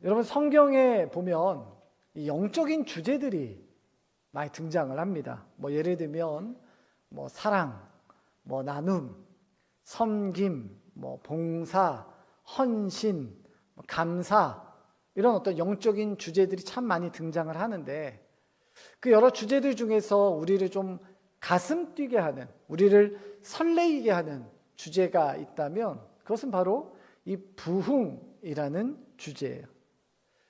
여러분 성경에 보면 이 영적인 주제들이 많이 등장을 합니다. 뭐 예를 들면 뭐 사랑, 뭐 나눔, 섬김, 뭐 봉사, 헌신, 감사 이런 어떤 영적인 주제들이 참 많이 등장을 하는데 그 여러 주제들 중에서 우리를 좀 가슴 뛰게 하는, 우리를 설레이게 하는 주제가 있다면 그것은 바로 이 부흥이라는 주제예요.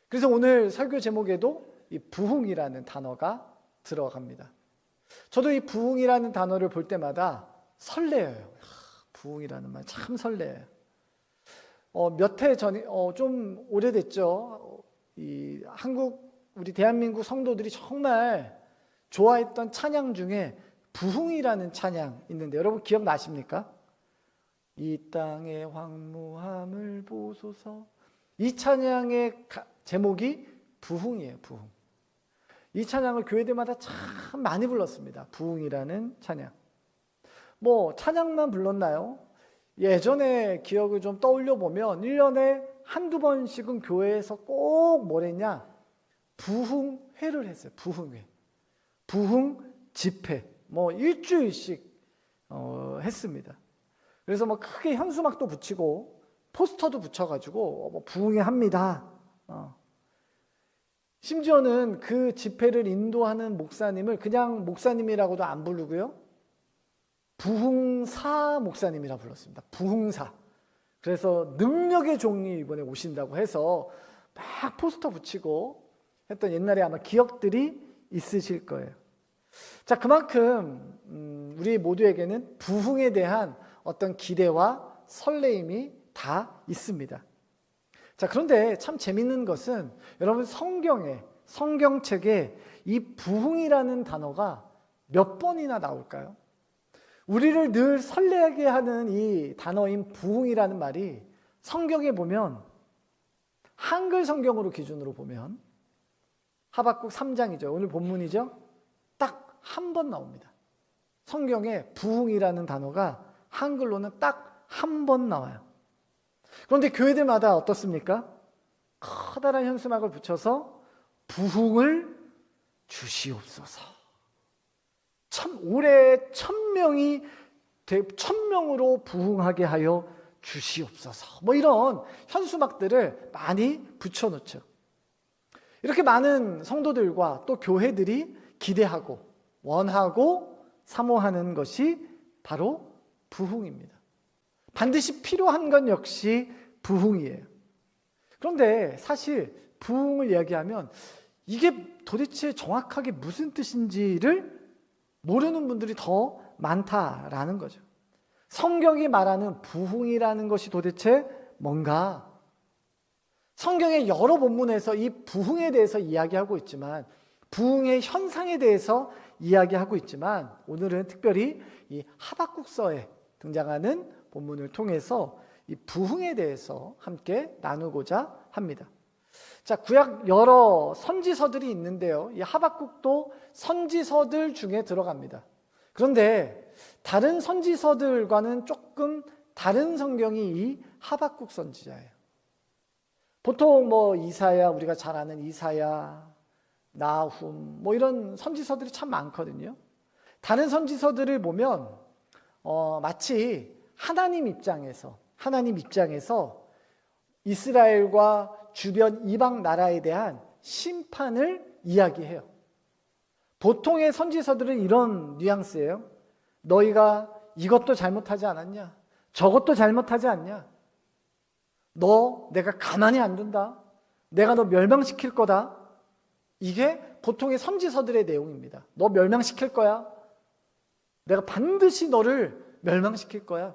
그래서 오늘 설교 제목에도 이 부흥이라는 단어가 들어갑니다. 저도 이 부흥이라는 단어를 볼 때마다 설레어요. 부흥이라는 말 참 설레요. 몇 해 전에 좀 오래됐죠. 이 한국 우리 대한민국 성도들이 정말 좋아했던 찬양 중에 부흥이라는 찬양 있는데 여러분 기억나십니까? 이 땅의 황무함을 보소서. 이 찬양의 제목이 부흥이에요. 부흥. 이 찬양을 교회들마다 참 많이 불렀습니다. 부흥이라는 찬양. 뭐 찬양만 불렀나요? 예전에 기억을 좀 떠올려 보면 1년에 한두 번씩은 교회에서 꼭 뭐랬냐? 부흥회를 했어요. 부흥회. 부흥 집회. 뭐 일주일씩 했습니다. 그래서 뭐 크게 현수막도 붙이고 포스터도 붙여가지고 뭐 부흥회 합니다. 심지어는 그 집회를 인도하는 목사님을 그냥 목사님이라고도 안 부르고요. 부흥사 목사님이라 불렀습니다. 부흥사. 그래서 능력의 종이 이번에 오신다고 해서 막 포스터 붙이고 했던 옛날에 아마 기억들이 있으실 거예요. 자, 그만큼 우리 모두에게는 부흥에 대한 어떤 기대와 설레임이 다 있습니다. 자, 그런데 참 재밌는 것은 여러분 성경책에 이 부흥이라는 단어가 몇 번이나 나올까요? 우리를 늘 설레게 하는 이 단어인 부흥이라는 말이 성경에 보면 한글 성경으로 기준으로 보면 하박국 3장이죠. 오늘 본문이죠. 딱 한 번 나옵니다. 성경에 부흥이라는 단어가 한글로는 딱 한 번 나와요. 그런데 교회들마다 어떻습니까? 커다란 현수막을 붙여서 부흥을 주시옵소서. 올해 1000명으로 부흥하게 하여 주시옵소서. 뭐 이런 현수막들을 많이 붙여놓죠. 이렇게 많은 성도들과 또 교회들이 기대하고 원하고 사모하는 것이 바로 부흥입니다. 반드시 필요한 건 역시 부흥이에요. 그런데 사실 부흥을 이야기하면 이게 도대체 정확하게 무슨 뜻인지를 모르는 분들이 더 많다라는 거죠. 성경이 말하는 부흥이라는 것이 도대체 뭔가? 성경의 여러 본문에서 이 부흥에 대해서 이야기하고 있지만 부흥의 현상에 대해서 이야기하고 있지만 오늘은 특별히 이 하박국서에 등장하는 본문을 통해서 이 부흥에 대해서 함께 나누고자 합니다. 자, 구약 여러 선지서들이 있는데요. 이 하박국도 선지서들 중에 들어갑니다. 그런데 다른 선지서들과는 조금 다른 성경이 이 하박국 선지자예요. 보통 뭐 이사야, 우리가 잘 아는 이사야, 나훔 뭐 이런 선지서들이 참 많거든요. 다른 선지서들을 보면 마치 하나님 입장에서 이스라엘과 주변 이방 나라에 대한 심판을 이야기해요. 보통의 선지서들은 이런 뉘앙스예요. 너희가 이것도 잘못하지 않았냐? 저것도 잘못하지 않냐? 내가 가만히 안 둔다. 내가 너 멸망시킬 거다. 이게 보통의 선지서들의 내용입니다. 너 멸망시킬 거야. 내가 반드시 너를 멸망시킬 거야.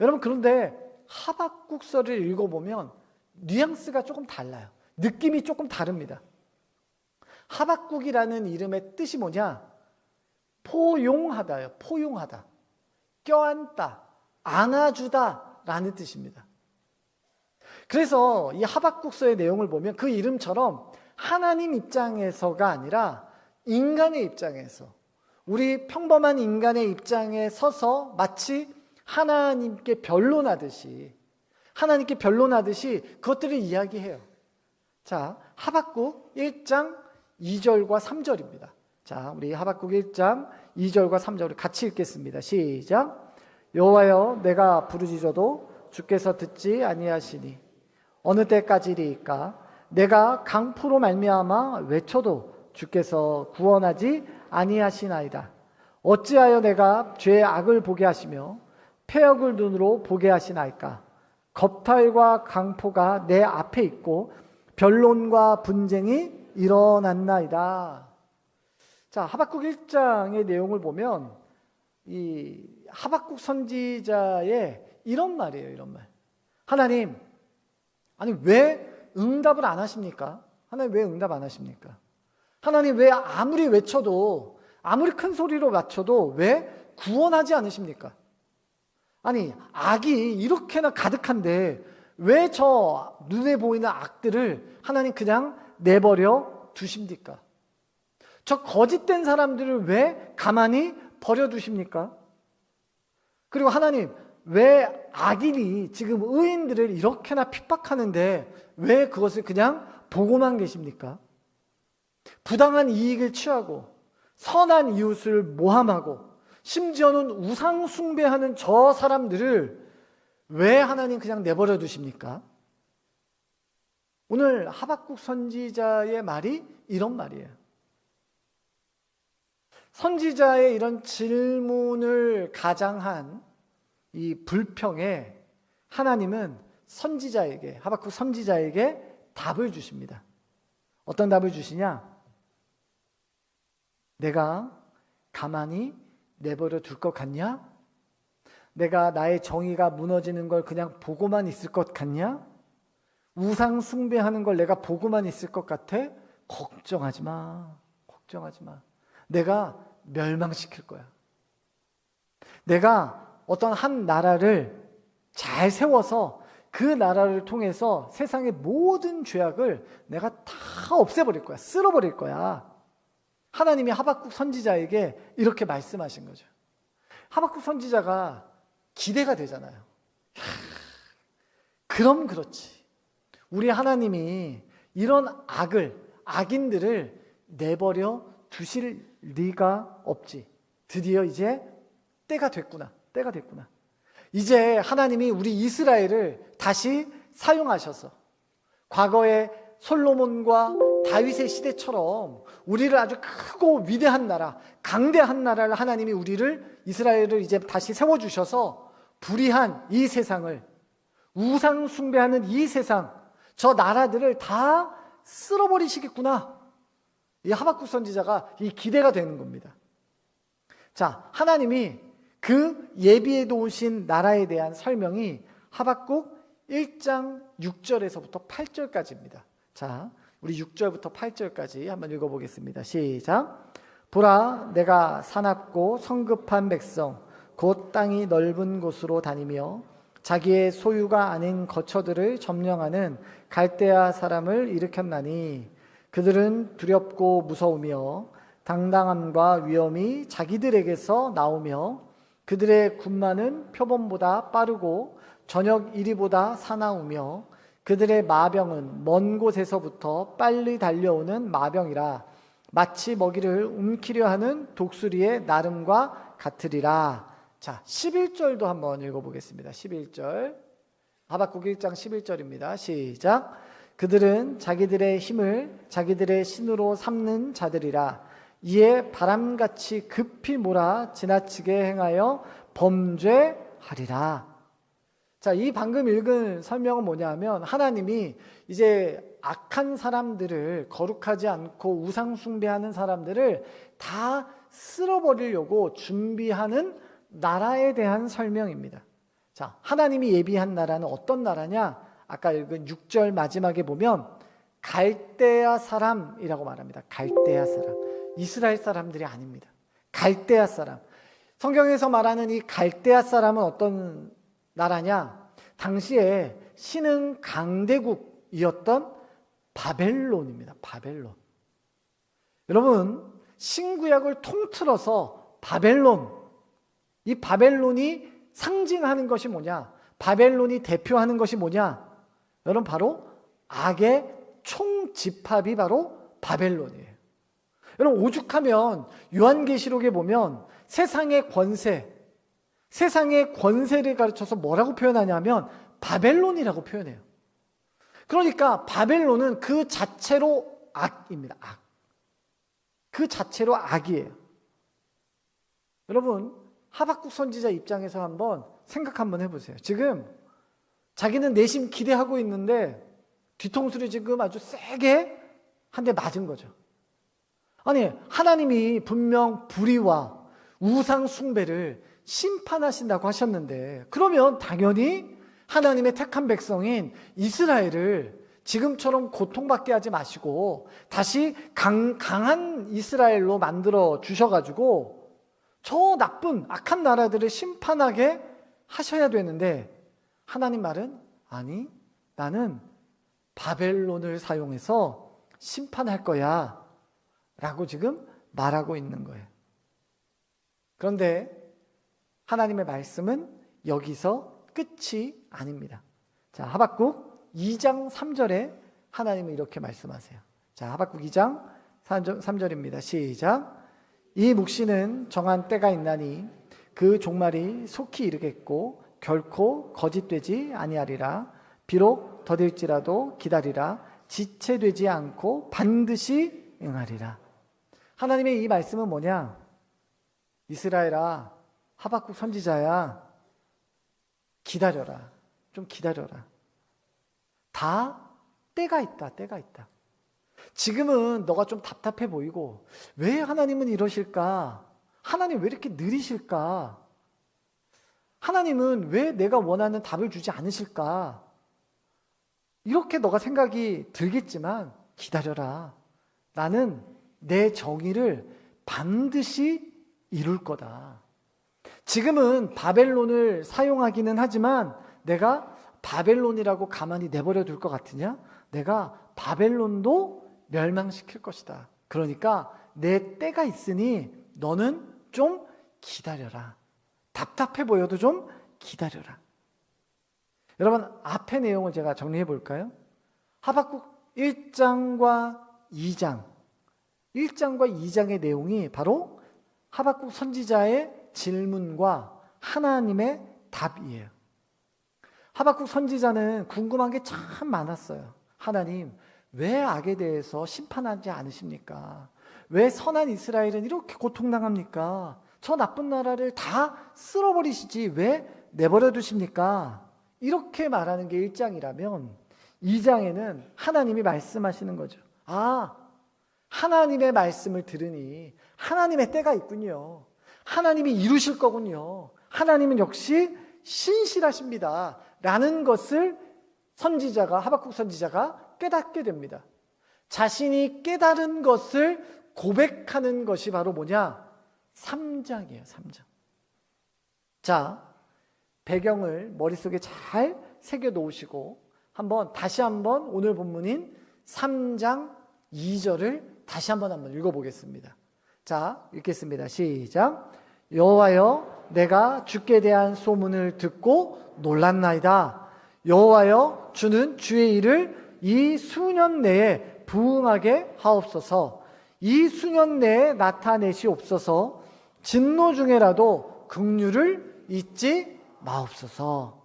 여러분, 그런데 하박국서를 읽어보면 뉘앙스가 조금 달라요. 느낌이 조금 다릅니다. 하박국이라는 이름의 뜻이 뭐냐? 포용하다요. 포용하다. 껴안다. 안아주다 라는 뜻입니다. 그래서 이 하박국서의 내용을 보면 그 이름처럼 하나님 입장에서가 아니라 인간의 입장에서, 우리 평범한 인간의 입장에 서서 마치 하나님께 변론하듯이 그것들을 이야기해요. 자, 하박국 1장 2절과 3절입니다. 자, 우리 하박국 1장 2절과 3절을 같이 읽겠습니다. 시작. 여호와여, 내가 부르짖어도 주께서 듣지 아니하시니 어느 때까지리이까? 내가 강포로 말미암아 외쳐도 주께서 구원하지 아니하시나이다. 어찌하여 내가 죄의 악을 보게 하시며 패역을 눈으로 보게 하시나이까? 겁탈과 강포가 내 앞에 있고 변론과 분쟁이 일어났나이다. 자, 하박국 1장의 내용을 보면 이 하박국 선지자의 이런 말이에요. 이런 말. 하나님, 아니 왜 응답을 안 하십니까? 하나님 왜 응답 안 하십니까? 하나님 왜 아무리 외쳐도, 아무리 큰 소리로 외쳐도 왜 구원하지 않으십니까? 아니, 악이 이렇게나 가득한데 왜 저 눈에 보이는 악들을 하나님 그냥 내버려 두십니까? 저 거짓된 사람들을 왜 가만히 버려두십니까? 그리고 하나님, 왜 악인이 지금 의인들을 이렇게나 핍박하는데 왜 그것을 그냥 보고만 계십니까? 부당한 이익을 취하고 선한 이웃을 모함하고 심지어는 우상 숭배하는 저 사람들을 왜 하나님 그냥 내버려 두십니까? 오늘 하박국 선지자의 말이 이런 말이에요. 선지자의 이런 질문을 가장한 이 불평에 하나님은 선지자에게, 하박국 선지자에게 답을 주십니다. 어떤 답을 주시냐? 내가 가만히 내버려 둘 것 같냐? 내가 나의 정의가 무너지는 걸 그냥 보고만 있을 것 같냐? 우상 숭배하는 걸 내가 보고만 있을 것 같아? 걱정하지 마. 걱정하지 마. 내가 멸망시킬 거야. 내가 어떤 한 나라를 잘 세워서 그 나라를 통해서 세상의 모든 죄악을 내가 다 없애버릴 거야. 쓸어버릴 거야. 하나님이 하박국 선지자에게 이렇게 말씀하신 거죠. 하박국 선지자가 기대가 되잖아요. 그럼 그렇지. 우리 하나님이 이런 악인들을 내버려 두실 리가 없지. 드디어 이제 때가 됐구나. 때가 됐구나. 이제 하나님이 우리 이스라엘을 다시 사용하셔서 과거에 솔로몬과 다윗의 시대처럼 우리를 아주 크고 위대한 나라, 강대한 나라를 하나님이 이스라엘을 이제 다시 세워주셔서 불의한 이 세상을, 우상 숭배하는 이 세상, 저 나라들을 다 쓸어버리시겠구나. 이 하박국 선지자가 이 기대가 되는 겁니다. 자, 하나님이 그 예비해 놓으신 나라에 대한 설명이 하박국 1장 6절에서부터 8절까지입니다. 자, 우리 6절부터 8절까지 한번 읽어보겠습니다. 시작. 보라, 내가 사납고 성급한 백성, 곧 땅이 넓은 곳으로 다니며 자기의 소유가 아닌 거처들을 점령하는 갈대아 사람을 일으켰나니 그들은 두렵고 무서우며 당당함과 위엄이 자기들에게서 나오며 그들의 군마는 표범보다 빠르고 저녁 이리보다 사나우며 그들의 마병은 먼 곳에서부터 빨리 달려오는 마병이라 마치 먹이를 움키려 하는 독수리의 나름과 같으리라. 자, 11절도 한번 읽어보겠습니다. 11절. 하박국 1장 11절입니다. 시작. 그들은 자기들의 힘을 자기들의 신으로 삼는 자들이라. 이에 바람같이 급히 몰아 지나치게 행하여 범죄하리라. 자, 이 방금 읽은 설명은 뭐냐면 하나님이 이제 악한 사람들을, 거룩하지 않고 우상 숭배하는 사람들을 다 쓸어버리려고 준비하는 나라에 대한 설명입니다. 자, 하나님이 예비한 나라는 어떤 나라냐? 아까 읽은 6절 마지막에 보면 갈대아 사람이라고 말합니다. 갈대아 사람. 이스라엘 사람들이 아닙니다. 갈대아 사람. 성경에서 말하는 이 갈대아 사람은 어떤 나라냐? 당시에 신흥 강대국이었던 바벨론입니다. 바벨론. 여러분, 신구약을 통틀어서 바벨론, 이 바벨론이 상징하는 것이 뭐냐? 바벨론이 대표하는 것이 뭐냐? 여러분, 바로 악의 총집합이 바로 바벨론이에요. 여러분, 오죽하면 요한계시록에 보면 세상의 권세를 가르쳐서 뭐라고 표현하냐면 바벨론이라고 표현해요. 그러니까 바벨론은 그 자체로 악입니다. 악. 그 자체로 악이에요. 여러분, 하박국 선지자 입장에서 한번 생각 한번 해보세요. 지금 자기는 내심 기대하고 있는데 뒤통수를 지금 아주 세게 한 대 맞은 거죠. 아니, 하나님이 분명 불의와 우상 숭배를 심판하신다고 하셨는데, 그러면 당연히 하나님의 택한 백성인 이스라엘을 지금처럼 고통받게 하지 마시고 다시 강한 이스라엘로 만들어 주셔가지고 저 나쁜 악한 나라들을 심판하게 하셔야 되는데, 하나님 말은 아니, 나는 바벨론을 사용해서 심판할 거야 라고 지금 말하고 있는 거예요. 그런데 하나님의 말씀은 여기서 끝이 아닙니다. 자, 하박국 2장 3절에 하나님은 이렇게 말씀하세요. 자, 하박국 2장 3절입니다. 시작. 이 묵시는 정한 때가 있나니 그 종말이 속히 이르겠고 결코 거짓되지 아니하리라. 비록 더딜지라도 기다리라. 지체되지 않고 반드시 응하리라. 하나님의 이 말씀은 뭐냐? 이스라엘아, 하박국 선지자야, 기다려라. 좀 기다려라. 다 때가 있다. 때가 있다. 지금은 너가 좀 답답해 보이고, 왜 하나님은 이러실까? 하나님 왜 이렇게 느리실까? 하나님은 왜 내가 원하는 답을 주지 않으실까? 이렇게 너가 생각이 들겠지만 기다려라. 나는 내 정의를 반드시 이룰 거다. 지금은 바벨론을 사용하기는 하지만 내가 바벨론이라고 가만히 내버려 둘 것 같으냐? 내가 바벨론도 멸망시킬 것이다. 그러니까 내 때가 있으니 너는 좀 기다려라. 답답해 보여도 좀 기다려라. 여러분, 앞의 내용을 제가 정리해 볼까요? 하박국 1장과 2장, 1장과 2장의 내용이 바로 하박국 선지자의 질문과 하나님의 답이에요. 하박국 선지자는 궁금한 게 참 많았어요. 하나님, 왜 악에 대해서 심판하지 않으십니까? 왜 선한 이스라엘은 이렇게 고통당합니까? 저 나쁜 나라를 다 쓸어버리시지 왜 내버려 두십니까? 이렇게 말하는 게 1장이라면 2장에는 하나님이 말씀하시는 거죠. 아, 하나님의 말씀을 들으니 하나님의 때가 있군요. 하나님이 이루실 거군요. 하나님은 역시 신실하십니다. 라는 것을 하박국 선지자가 깨닫게 됩니다. 자신이 깨달은 것을 고백하는 것이 바로 뭐냐? 3장이에요. 3장. 자, 배경을 머릿속에 잘 새겨 놓으시고 다시 한번 오늘 본문인 3장 2절을 다시 한번 읽어보겠습니다. 자, 읽겠습니다. 시작. 여호와여, 내가 주께 대한 소문을 듣고 놀랐나이다. 여호와여, 주는 주의 일을 이 수년 내에 부응하게 하옵소서. 이 수년 내에 나타내시옵소서. 진노 중에라도 긍휼을 잊지 마옵소서.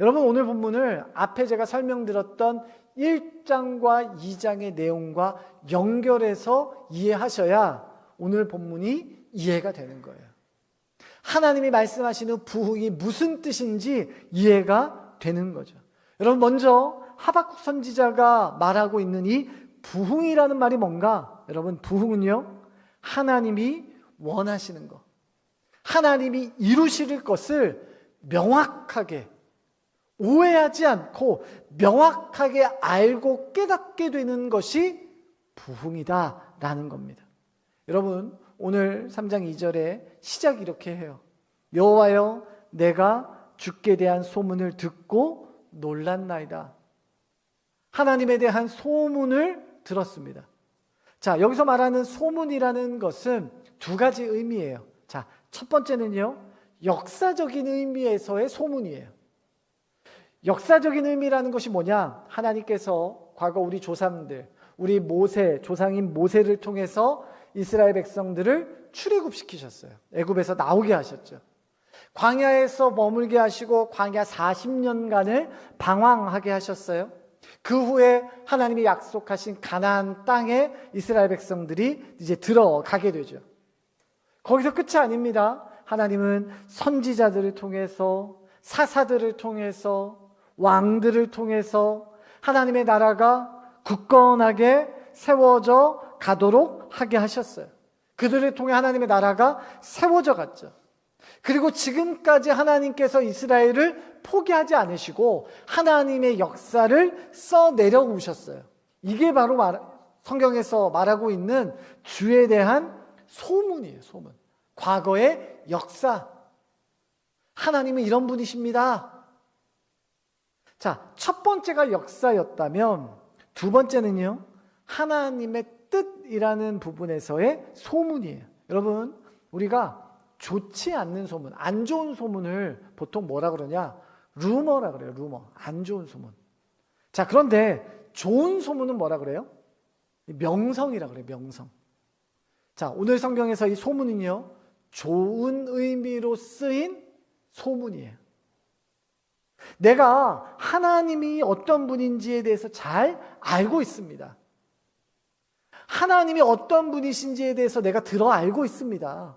여러분, 오늘 본문을 앞에 제가 설명드렸던 1장과 2장의 내용과 연결해서 이해하셔야 오늘 본문이 이해가 되는 거예요. 하나님이 말씀하시는 부흥이 무슨 뜻인지 이해가 되는 거죠. 여러분, 먼저 하박국 선지자가 말하고 있는 이 부흥이라는 말이 뭔가? 여러분, 부흥은요, 하나님이 원하시는 것, 하나님이 이루실 것을 명확하게 오해하지 않고 명확하게 알고 깨닫게 되는 것이 부흥이다라는 겁니다. 여러분, 오늘 3장 2절에 시작이 이렇게 해요. 여호와여, 내가 주께 대한 소문을 듣고 놀랐나이다. 하나님에 대한 소문을 들었습니다. 자, 여기서 말하는 소문이라는 것은 두 가지 의미예요. 자, 첫 번째는요, 역사적인 의미에서의 소문이에요. 역사적인 의미라는 것이 뭐냐? 하나님께서 과거 우리 조상들, 우리 모세, 조상인 모세를 통해서 이스라엘 백성들을 출애굽시키셨어요. 애굽에서 나오게 하셨죠. 광야에서 머물게 하시고 광야 40년간을 방황하게 하셨어요. 그 후에 하나님이 약속하신 가나안 땅에 이스라엘 백성들이 이제 들어가게 되죠. 거기서 끝이 아닙니다. 하나님은 선지자들을 통해서, 사사들을 통해서, 왕들을 통해서 하나님의 나라가 굳건하게 세워져 가도록 하게 하셨어요. 그들을 통해 하나님의 나라가 세워져 갔죠. 그리고 지금까지 하나님께서 이스라엘을 포기하지 않으시고 하나님의 역사를 써내려오셨어요. 이게 바로 성경에서 말하고 있는 주에 대한 소문이에요. 소문. 과거의 역사. 하나님은 이런 분이십니다. 자, 첫 번째가 역사였다면 두 번째는요, 하나님의 뜻이라는 부분에서의 소문이에요. 여러분, 우리가 좋지 않는 소문, 안 좋은 소문을 보통 뭐라 그러냐? 루머라 그래요. 루머. 안 좋은 소문. 자, 그런데 좋은 소문은 뭐라 그래요? 명성이라 그래요. 명성. 자, 오늘 성경에서 이 소문은요, 좋은 의미로 쓰인 소문이에요. 내가 하나님이 어떤 분인지에 대해서 잘 알고 있습니다. 하나님이 어떤 분이신지에 대해서 내가 들어 알고 있습니다.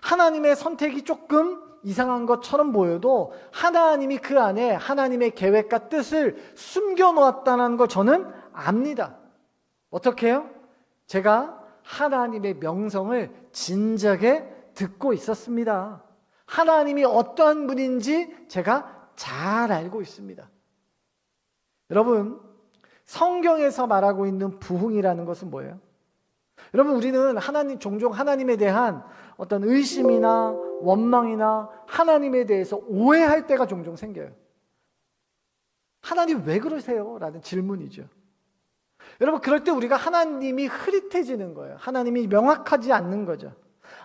하나님의 선택이 조금 이상한 것처럼 보여도 하나님이 그 안에 하나님의 계획과 뜻을 숨겨놓았다는 걸 저는 압니다. 어떻게 해요? 제가 하나님의 명성을 진작에 듣고 있었습니다. 하나님이 어떠한 분인지 제가 잘 알고 있습니다. 여러분, 성경에서 말하고 있는 부흥이라는 것은 뭐예요? 여러분, 우리는 종종 하나님에 대한 어떤 의심이나 원망이나 하나님에 대해서 오해할 때가 종종 생겨요. 하나님 왜 그러세요? 라는 질문이죠. 여러분, 그럴 때 우리가 하나님이 흐릿해지는 거예요. 하나님이 명확하지 않는 거죠.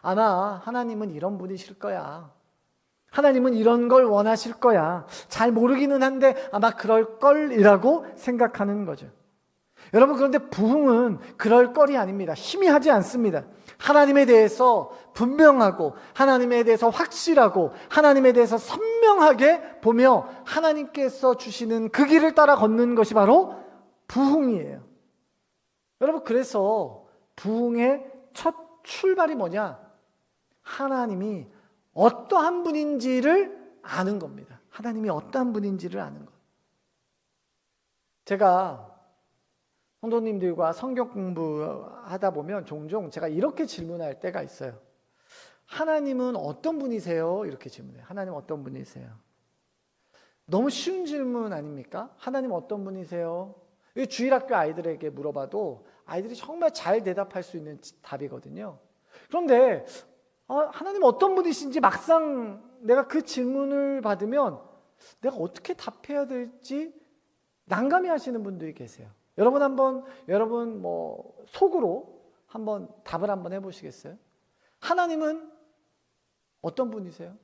아마 하나님은 이런 분이실 거야. 하나님은 이런 걸 원하실 거야. 잘 모르기는 한데 아마 그럴 걸이라고 생각하는 거죠. 여러분, 그런데 부흥은 그럴 거리 아닙니다. 희미하지 않습니다. 하나님에 대해서 분명하고 하나님에 대해서 확실하고 하나님에 대해서 선명하게 보며 하나님께서 주시는 그 길을 따라 걷는 것이 바로 부흥이에요. 여러분, 그래서 부흥의 첫 출발이 뭐냐? 하나님이 어떠한 분인지를 아는 겁니다. 하나님이 어떠한 분인지를 아는 것. 제가 성도님들과 성경 공부하다 보면 종종 제가 이렇게 질문할 때가 있어요. 하나님은 어떤 분이세요? 이렇게 질문해요. 하나님 어떤 분이세요? 너무 쉬운 질문 아닙니까? 하나님 어떤 분이세요? 주일학교 아이들에게 물어봐도 아이들이 정말 잘 대답할 수 있는 답이거든요. 그런데 하나님 어떤 분이신지 막상 내가 그 질문을 받으면 내가 어떻게 답해야 될지 난감해 하시는 분들이 계세요. 여러분 속으로 한번 답을 한번 해보시겠어요? 하나님은 어떤 분이세요?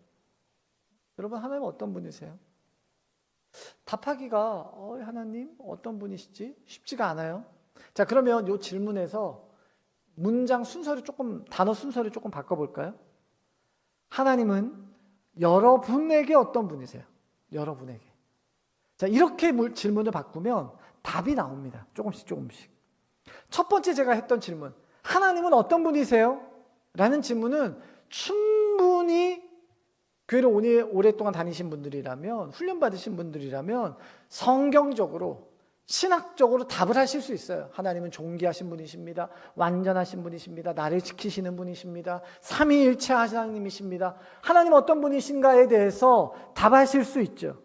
여러분, 하나님은 어떤 분이세요? 답하기가 하나님 어떤 분이시지? 쉽지가 않아요. 자, 그러면 이 질문에서 문장 순서를 단어 순서를 조금 바꿔볼까요? 하나님은 여러분에게 어떤 분이세요? 여러분에게. 자, 이렇게 질문을 바꾸면 답이 나옵니다. 조금씩. 첫 번째 제가 했던 질문, 하나님은 어떤 분이세요? 라는 질문은 충분히 교회를 오랫동안 다니신 분들이라면, 훈련받으신 분들이라면 성경적으로, 신학적으로 답을 하실 수 있어요. 하나님은 존귀하신 분이십니다. 완전하신 분이십니다. 나를 지키시는 분이십니다. 삼위일체 하나님이십니다. 하나님 어떤 분이신가에 대해서 답하실 수 있죠.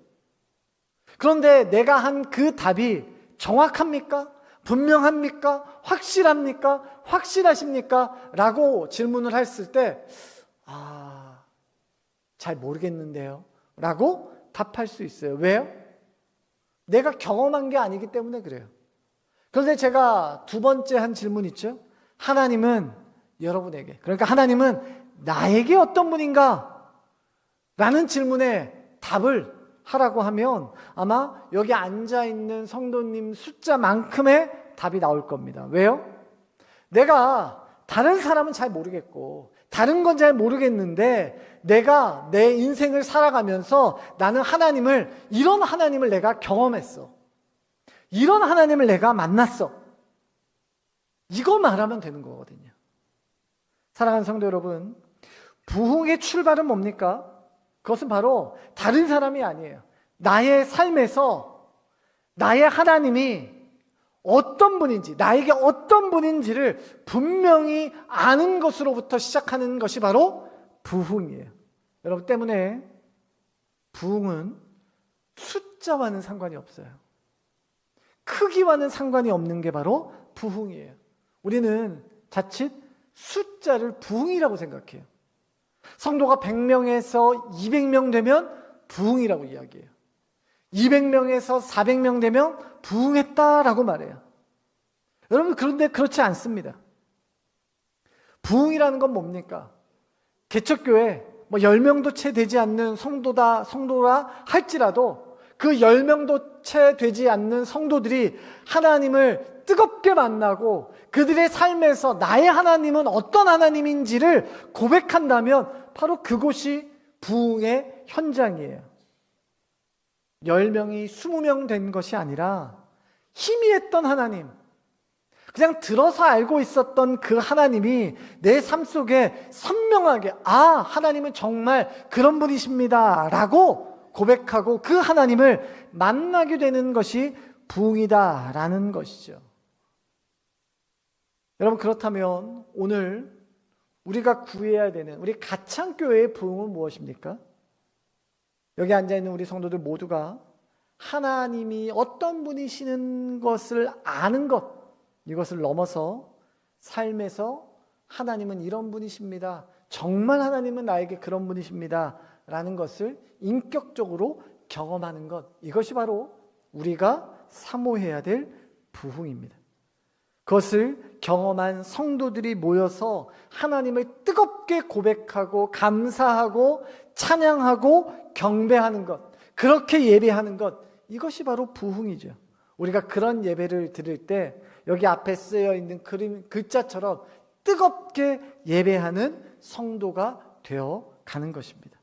그런데 내가 한 그 답이 정확합니까? 분명합니까? 확실합니까? 확실하십니까? 라고 질문을 했을 때 잘 모르겠는데요 라고 답할 수 있어요. 왜요? 내가 경험한 게 아니기 때문에 그래요. 그런데 제가 두 번째 한 질문 있죠? 하나님은 여러분에게, 그러니까 하나님은 나에게 어떤 분인가? 라는 질문에 답을 하라고 하면 아마 여기 앉아있는 성도님 숫자만큼의 답이 나올 겁니다. 왜요? 내가 다른 사람은 잘 모르겠고 다른 건 잘 모르겠는데 내가 내 인생을 살아가면서 나는 이런 하나님을 내가 경험했어. 이런 하나님을 내가 만났어. 이거 말하면 되는 거거든요. 사랑하는 성도 여러분, 부흥의 출발은 뭡니까? 그것은 바로 다른 사람이 아니에요. 나의 삶에서 나의 하나님이 어떤 분인지, 나에게 어떤 분인지를 분명히 아는 것으로부터 시작하는 것이 바로 부흥이에요. 여러분 때문에 부흥은 숫자와는 상관이 없어요. 크기와는 상관이 없는 게 바로 부흥이에요. 우리는 자칫 숫자를 부흥이라고 생각해요. 성도가 100명에서 200명 되면 부흥이라고 이야기해요. 200명에서 400명 되면 부흥했다라고 말해요. 여러분 그런데 그렇지 않습니다. 부흥이라는 건 뭡니까? 개척교회 10명도 채 되지 않는 성도라 할지라도 그 10명도 채 되지 않는 성도들이 하나님을 뜨겁게 만나고 그들의 삶에서 나의 하나님은 어떤 하나님인지를 고백한다면 바로 그곳이 부흥의 현장이에요. 10명이 20명 된 것이 아니라 희미했던 하나님, 그냥 들어서 알고 있었던 그 하나님이 내 삶 속에 선명하게 하나님은 정말 그런 분이십니다 라고 고백하고 그 하나님을 만나게 되는 것이 부흥이다라는 것이죠. 여러분 그렇다면 오늘 우리가 구해야 되는 우리 가창교회의 부흥은 무엇입니까? 여기 앉아있는 우리 성도들 모두가 하나님이 어떤 분이시는 것을 아는 것, 이것을 넘어서 삶에서 하나님은 이런 분이십니다, 정말 하나님은 나에게 그런 분이십니다 라는 것을 인격적으로 경험하는 것, 이것이 바로 우리가 사모해야 될 부흥입니다. 그것을 경험한 성도들이 모여서 하나님을 뜨겁게 고백하고 감사하고 찬양하고 경배하는 것, 그렇게 예배하는 것, 이것이 바로 부흥이죠. 우리가 그런 예배를 드릴 때 여기 앞에 쓰여 있는 글자처럼 뜨겁게 예배하는 성도가 되어 가는 것입니다.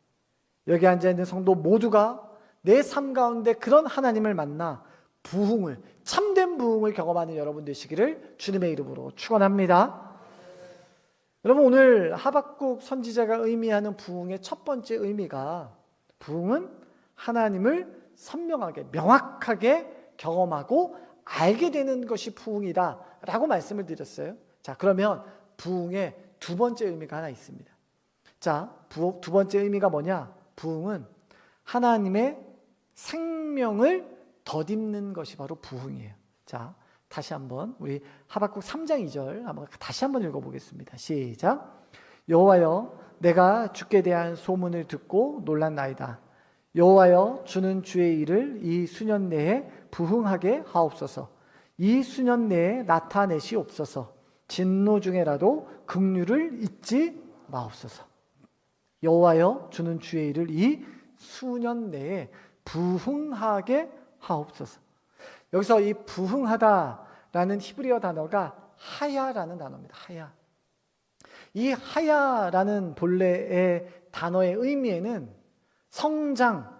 여기 앉아있는 성도 모두가 내 삶 가운데 그런 하나님을 만나 부흥을, 참된 부흥을 경험하는 여러분 되시기를 주님의 이름으로 축원합니다. 여러분 오늘 하박국 선지자가 의미하는 부흥의 첫 번째 의미가, 부흥은 하나님을 선명하게 명확하게 경험하고 알게 되는 것이 부흥이다 라고 말씀을 드렸어요. 자, 그러면 부흥의 두 번째 의미가 하나 있습니다. 자, 두 번째 의미가 뭐냐? 부흥은 하나님의 생명을 덧입는 것이 바로 부흥이에요. 자, 다시 한번 우리 하박국 3장 2절 한번 다시 한번 읽어보겠습니다. 시작. 여호와여, 내가 주께 대한 소문을 듣고 놀랐나이다. 여호와여, 주는 주의 일을 이 수년 내에 부흥하게 하옵소서. 이 수년 내에 나타내시옵소서. 진노 중에라도 긍휼을 잊지 마옵소서. 여호와여, 주는 주의 일을 이 수년 내에 부흥하게 하옵소서. 여기서 이 부흥하다라는 히브리어 단어가 하야라는 단어입니다. 하야. 이 하야라는 본래의 단어의 의미에는 성장,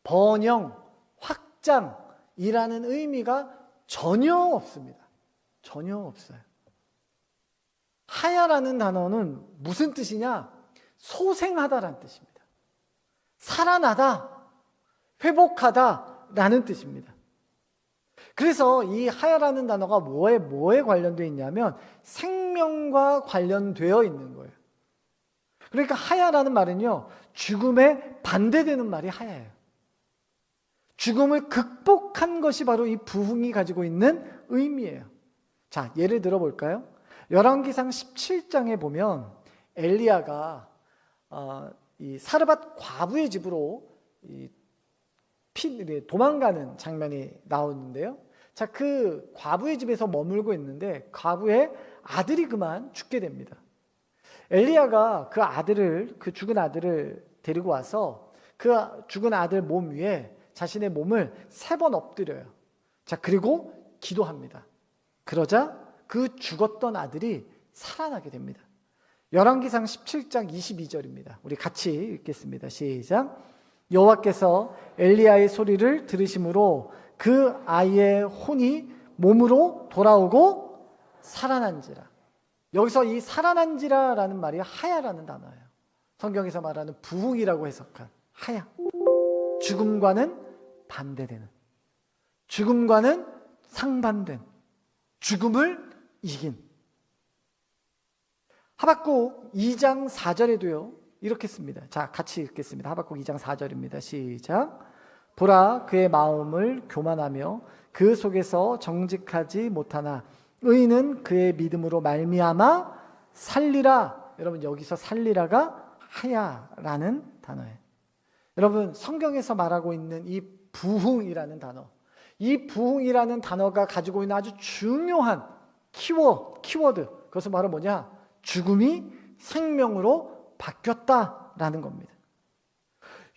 번영, 확장이라는 의미가 전혀 없습니다. 전혀 없어요. 하야라는 단어는 무슨 뜻이냐? 소생하다라는 뜻입니다. 살아나다, 회복하다라는 뜻입니다. 그래서 이 하야라는 단어가 뭐에 관련되어 있냐면 생명과 관련되어 있는 거예요. 그러니까 하야라는 말은요, 죽음에 반대되는 말이 하야예요. 죽음을 극복한 것이 바로 이 부흥이 가지고 있는 의미예요. 자, 예를 들어 볼까요? 열왕기상 17장에 보면 엘리야가 이 사르밧 과부의 집으로 도망가는 장면이 나오는데요. 자, 그 과부의 집에서 머물고 있는데 과부의 아들이 그만 죽게 됩니다. 엘리야가 그 죽은 아들을 데리고 와서 그 죽은 아들 몸 위에 자신의 몸을 3번 엎드려요. 자, 그리고 기도합니다. 그러자 그 죽었던 아들이 살아나게 됩니다. 열왕기상 17장 22절입니다. 우리 같이 읽겠습니다. 시작. 여호와께서 엘리야의 소리를 들으심으로 그 아이의 혼이 몸으로 돌아오고 살아난지라. 여기서 이 살아난지라라는 말이 하야라는 단어예요. 성경에서 말하는 부흥이라고 해석한 하야. 죽음과는 반대되는, 죽음과는 상반된, 죽음을 이긴. 하박국 2장 4절에도요 이렇게 씁니다. 자, 같이 읽겠습니다. 하박국 2장 4절입니다. 시작. 보라, 그의 마음을 교만하며 그 속에서 정직하지 못하나 의인은 그의 믿음으로 말미암아 살리라. 여러분, 여기서 살리라가 하야라는 단어예요. 여러분, 성경에서 말하고 있는 이 부흥이라는 단어, 이 부흥이라는 단어가 가지고 있는 아주 중요한 키워드, 그것은 바로 뭐냐? 죽음이 생명으로 바뀌었다라는 겁니다.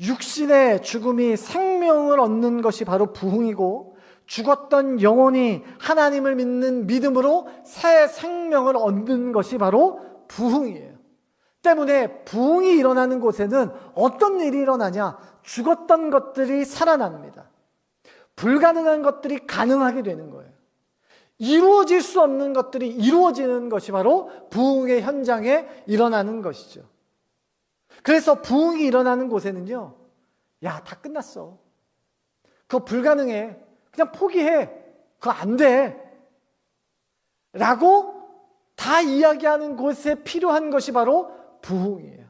육신의 죽음이 생명을 얻는 것이 바로 부흥이고, 죽었던 영혼이 하나님을 믿는 믿음으로 새 생명을 얻는 것이 바로 부흥이에요. 때문에 부흥이 일어나는 곳에는 어떤 일이 일어나냐? 죽었던 것들이 살아납니다. 불가능한 것들이 가능하게 되는 거예요. 이루어질 수 없는 것들이 이루어지는 것이 바로 부흥의 현장에 일어나는 것이죠. 그래서 부흥이 일어나는 곳에는요, 야, 다 끝났어. 그거 불가능해. 그냥 포기해. 그거 안 돼. 라고 다 이야기하는 곳에 필요한 것이 바로 부흥이에요.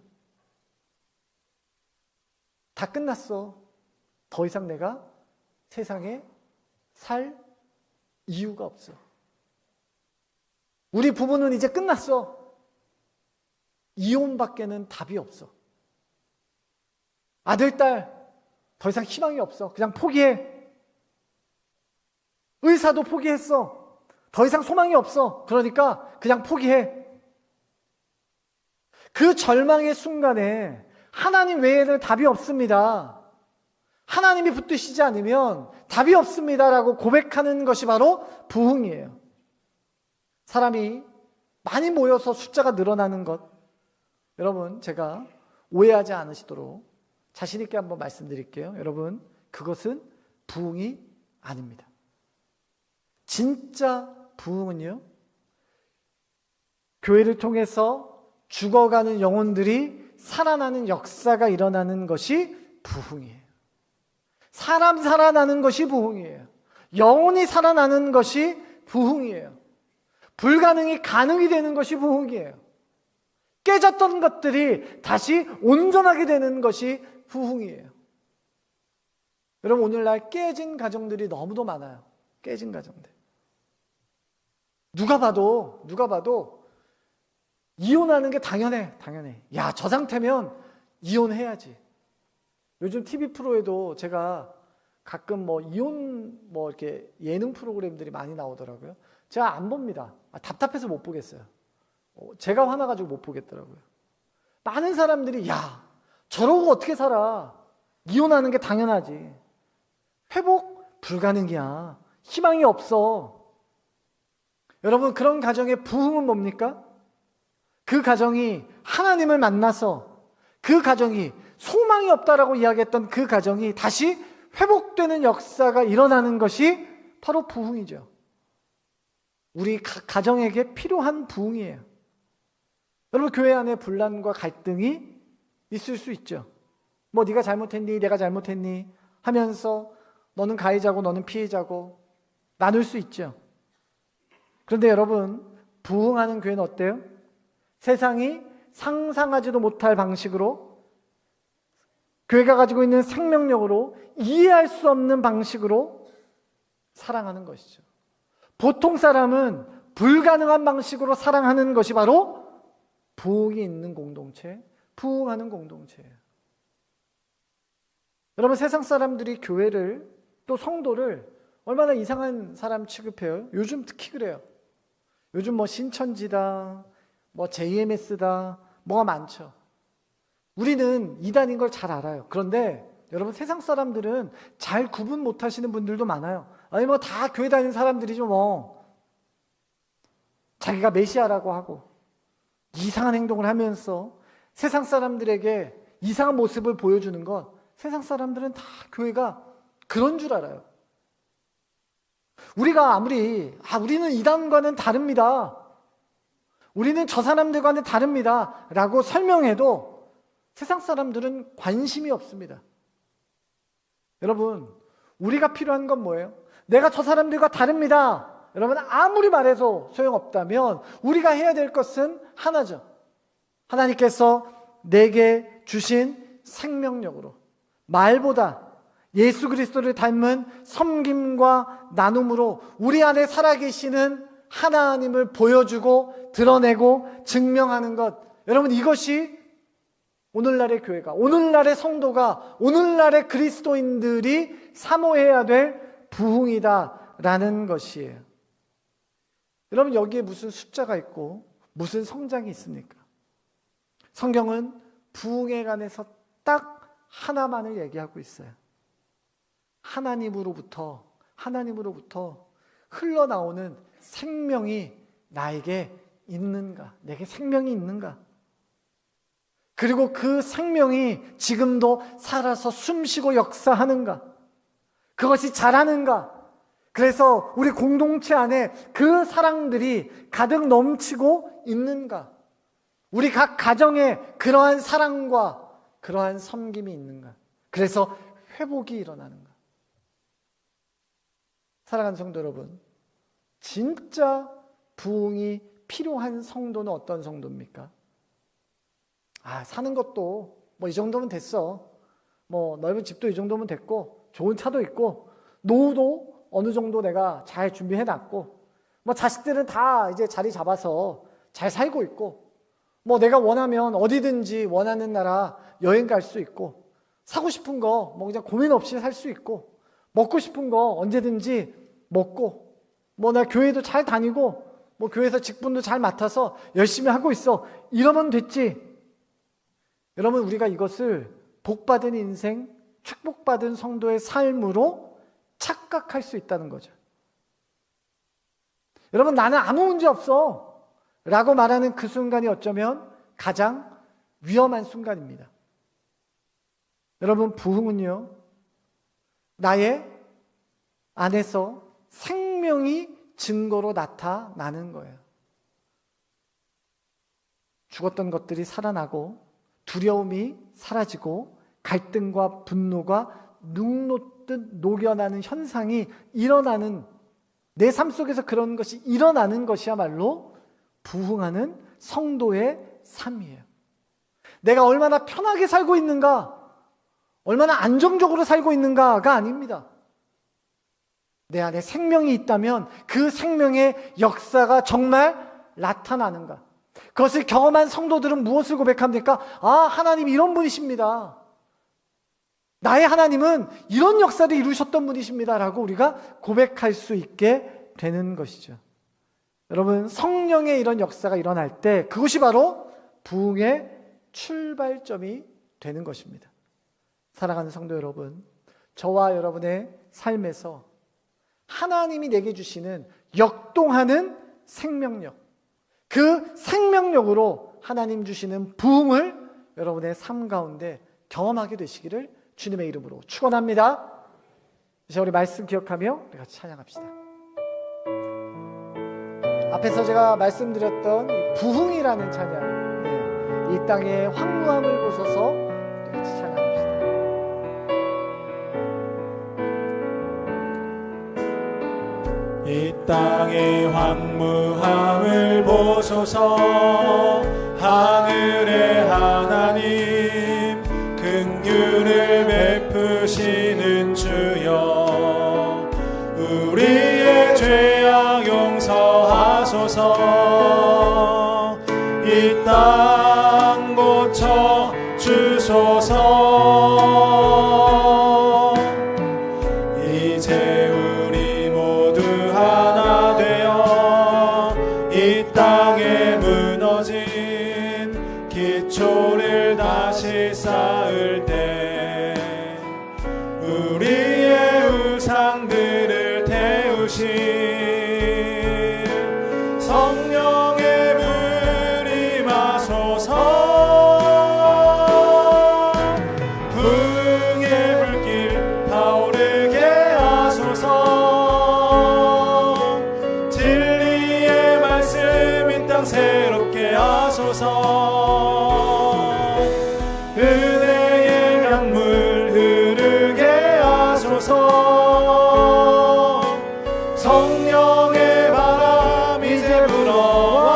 다 끝났어. 더 이상 내가 세상에 살 이유가 없어. 우리 부부는 이제 끝났어. 이혼밖에는 답이 없어. 아들, 딸, 더 이상 희망이 없어. 그냥 포기해. 의사도 포기했어. 더 이상 소망이 없어. 그러니까 그냥 포기해. 그 절망의 순간에 하나님 외에는 답이 없습니다. 하나님이 붙드시지 않으면 답이 없습니다라고 고백하는 것이 바로 부흥이에요. 사람이 많이 모여서 숫자가 늘어나는 것, 여러분, 제가 오해하지 않으시도록 자신 있게 한번 말씀드릴게요. 여러분, 그것은 부흥이 아닙니다. 진짜 부흥은요, 교회를 통해서 죽어가는 영혼들이 살아나는 역사가 일어나는 것이 부흥이에요. 사람 살아나는 것이 부흥이에요. 영혼이 살아나는 것이 부흥이에요. 불가능이 가능이 되는 것이 부흥이에요. 깨졌던 것들이 다시 온전하게 되는 것이 부흥이에요. 여러분, 오늘날 깨진 가정들이 너무도 많아요. 깨진 가정들. 누가 봐도 이혼하는 게 당연해. 야, 저 상태면 이혼해야지. 요즘 TV 프로에도 제가 가끔 이혼 이렇게 예능 프로그램들이 많이 나오더라고요. 제가 안 봅니다. 답답해서 못 보겠어요. 제가 화나가지고 못 보겠더라고요. 많은 사람들이 야, 저러고 어떻게 살아? 이혼하는 게 당연하지. 회복 불가능이야. 희망이 없어. 여러분, 그런 가정의 부흥은 뭡니까? 그 가정이 하나님을 만나서 그 가정이 소망이 없다라고 이야기했던 그 가정이 다시 회복되는 역사가 일어나는 것이 바로 부흥이죠. 우리 가정에게 필요한 부흥이에요. 여러분, 교회 안에 분란과 갈등이 있을 수 있죠. 네가 잘못했니? 내가 잘못했니? 하면서 너는 가해자고 너는 피해자고 나눌 수 있죠. 그런데 여러분, 부흥하는 교회는 어때요? 세상이 상상하지도 못할 방식으로, 교회가 가지고 있는 생명력으로, 이해할 수 없는 방식으로 사랑하는 것이죠. 보통 사람은 불가능한 방식으로 사랑하는 것이 바로 부흥이 있는 공동체, 부흥하는 공동체예요. 여러분, 세상 사람들이 교회를, 또 성도를 얼마나 이상한 사람 취급해요? 요즘 특히 그래요. 요즘 신천지다, JMS다, 뭐가 많죠. 우리는 이단인 걸 잘 알아요. 그런데 여러분, 세상 사람들은 잘 구분 못 하시는 분들도 많아요. 아니 뭐 다 교회 다니는 사람들이죠 뭐. 자기가 메시아라고 하고 이상한 행동을 하면서 세상 사람들에게 이상한 모습을 보여주는 것, 세상 사람들은 다 교회가 그런 줄 알아요. 우리가 아무리 우리는 이단과는 다릅니다, 우리는 저 사람들과는 다릅니다 라고 설명해도 세상 사람들은 관심이 없습니다. 여러분, 우리가 필요한 건 뭐예요? 내가 저 사람들과 다릅니다, 여러분 아무리 말해도 소용없다면 우리가 해야 될 것은 하나죠. 하나님께서 내게 주신 생명력으로, 말보다 예수 그리스도를 닮은 섬김과 나눔으로 우리 안에 살아계시는 하나님을 보여주고 드러내고 증명하는 것, 여러분 이것이 오늘날의 교회가, 오늘날의 성도가, 오늘날의 그리스도인들이 사모해야 될 부흥이다라는 것이에요. 여러분, 여기에 무슨 숫자가 있고 무슨 성장이 있습니까? 성경은 부흥에 관해서 딱 하나만을 얘기하고 있어요. 하나님으로부터 흘러나오는 생명이 나에게 있는가? 내게 생명이 있는가? 그리고 그 생명이 지금도 살아서 숨쉬고 역사하는가? 그것이 자라는가? 그래서 우리 공동체 안에 그 사랑들이 가득 넘치고 있는가? 우리 각 가정에 그러한 사랑과 그러한 섬김이 있는가? 그래서 회복이 일어나는가? 사랑하는 성도 여러분, 진짜 부흥이 필요한 성도는 어떤 성도입니까? 사는 것도 뭐 이 정도면 됐어, 뭐 넓은 집도 이 정도면 됐고, 좋은 차도 있고, 노후도 어느 정도 내가 잘 준비해놨고, 뭐 자식들은 다 이제 자리 잡아서 잘 살고 있고, 뭐 내가 원하면 어디든지 원하는 나라 여행 갈 수 있고, 사고 싶은 거 뭐 그냥 고민 없이 살 수 있고, 먹고 싶은 거 언제든지 먹고, 뭐 나 교회도 잘 다니고, 뭐 교회에서 직분도 잘 맡아서 열심히 하고 있어, 이러면 됐지. 여러분, 우리가 이것을 복받은 인생, 축복받은 성도의 삶으로 착각할 수 있다는 거죠. 여러분, 나는 아무 문제 없어 라고 말하는 그 순간이 어쩌면 가장 위험한 순간입니다. 여러분, 부흥은요, 나의 안에서 생명이 증거로 나타나는 거예요. 죽었던 것들이 살아나고, 두려움이 사라지고, 갈등과 분노가 눅눅듯 녹여나는 현상이 일어나는, 내 삶 속에서 그런 것이 일어나는 것이야말로 부흥하는 성도의 삶이에요. 내가 얼마나 편하게 살고 있는가, 얼마나 안정적으로 살고 있는가가 아닙니다. 내 안에 생명이 있다면 그 생명의 역사가 정말 나타나는가. 그것을 경험한 성도들은 무엇을 고백합니까? 하나님 이런 분이십니다, 나의 하나님은 이런 역사를 이루셨던 분이십니다 라고 우리가 고백할 수 있게 되는 것이죠. 여러분, 성령의 이런 역사가 일어날 때 그것이 바로 부흥의 출발점이 되는 것입니다. 사랑하는 성도 여러분, 저와 여러분의 삶에서 하나님이 내게 주시는 역동하는 생명력, 그 생명력으로 하나님 주시는 부흥을 여러분의 삶 가운데 경험하게 되시기를 주님의 이름으로 축원합니다. 이제 우리 말씀 기억하며 우리 같이 찬양합시다. 앞에서 제가 말씀드렸던 이 부흥이라는 찬양, 이 땅의 황무함을 보소서, 우리 같이 찬양합시다. 이 땅의 황무함을 보소서, 하늘의 하나님 긍휼을 베푸시는 주여, 우리의 죄악 용서하소서. 이 땅 고쳐 주소서. 이제 우리 모두 하나 되어 이 땅에 무너진 기초를 다시 성령의 불 임하소서. 부흥의 불길 타오르게 하소서. 진리의 말씀 이 땅 새롭게 하소서. 은혜의 강물 흐르게 하소서. 성령의 바람 이제 불어와.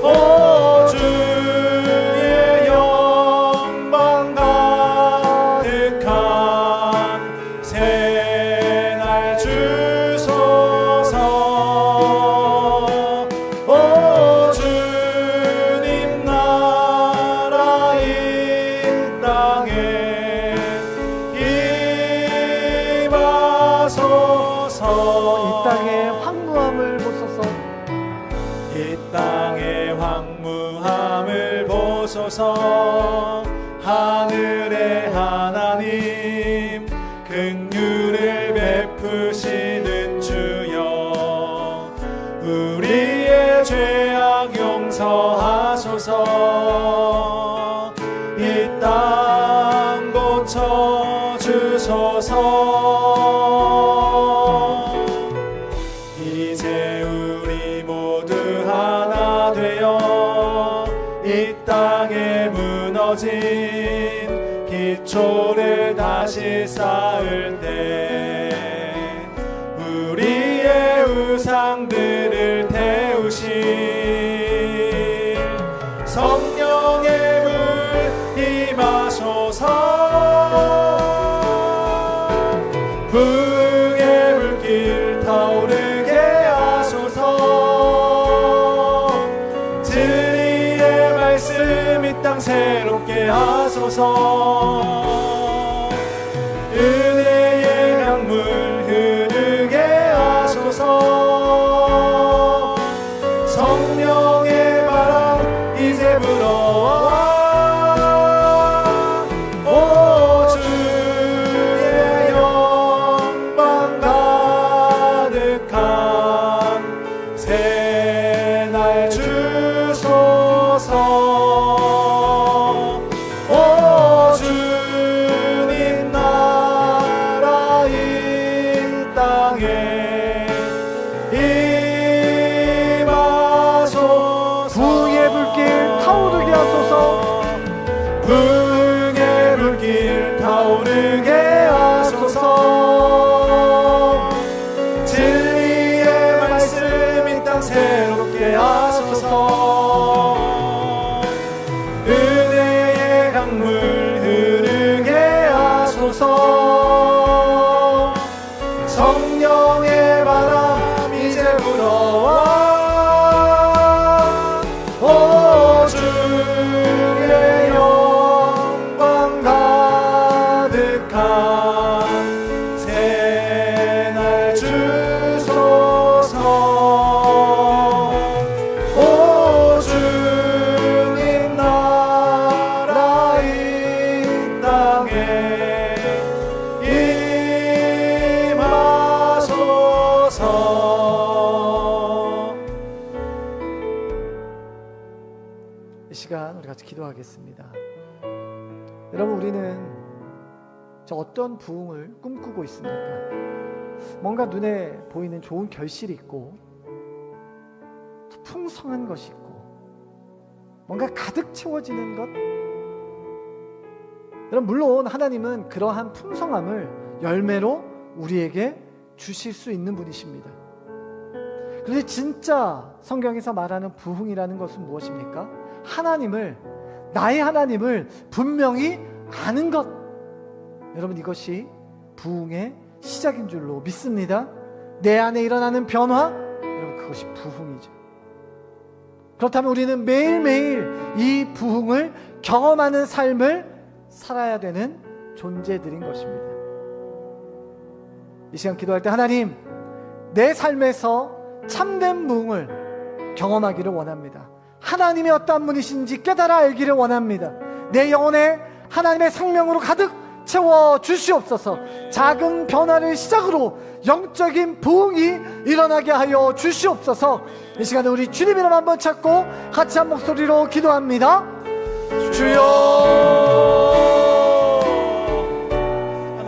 오 주의 영광 가득한 새날 주소서. 오 주님 나라 이 땅에 임하소서. 이 땅에 황무함을 보소서. 이 땅의 황무함을 보소서. 하늘의 하나님 긍휼을 베푸시는 주여, 우리의 죄악 용서하소서. 이 땅 고쳐주소서. 이제 우리 모두 하나 되어 이 땅에 무너진 기초를 다시 쌓을 때 우리의 우상들을 태우실 성령의 물 임하소서. 부흥의 불길 타오르게 하소서. 진리의 말씀 이 땅 새롭게 하소서. 은혜의 강물 흐르게 하소서. 성령의 바람 이제 불어와. 오 주의 영광 가득한 새날 주소서. 오 주님 나라 이 땅에 임하소서. 부흥의 불길 타오르게 하소서. 부흥의 불길 타오르게 하소서. 진리의 말씀 이 땅 새롭게 하소서. 은혜의 강물 흐르게 하소서. 성령의 바람 이제 불어와. 오 주의 영광 가득한 새날 주소서. 오 주님 나라 이 땅에 임하소서. 이 시간 우리 같이 기도하겠습니다. 여러분, 우리는 저 어떤 부흥을 꿈꾸고 있습니까? 뭔가 눈에 보이는 좋은 결실이 있고 풍성한 것이 있고 뭔가 가득 채워지는 것. 여러분, 물론 하나님은 그러한 풍성함을 열매로 우리에게 주실 수 있는 분이십니다. 그런데 진짜 성경에서 말하는 부흥이라는 것은 무엇입니까? 나의 하나님을 분명히 아는 것. 여러분, 이것이 부흥의 시작인 줄로 믿습니다. 내 안에 일어나는 변화, 여러분, 그것이 부흥이죠. 그렇다면 우리는 매일매일 이 부흥을 경험하는 삶을 살아야 되는 존재들인 것입니다. 이 시간 기도할 때, 하나님, 내 삶에서 참된 부흥을 경험하기를 원합니다. 하나님이 어떠한 분이신지 깨달아 알기를 원합니다. 내 영혼에 하나님의 생명으로 가득 채워 주시옵소서. 작은 변화를 시작으로 영적인 부흥이 일어나게 하여 주시옵소서. 이 시간에 우리 주님 이름 한번 찾고 같이 한 목소리로 기도합니다. 주여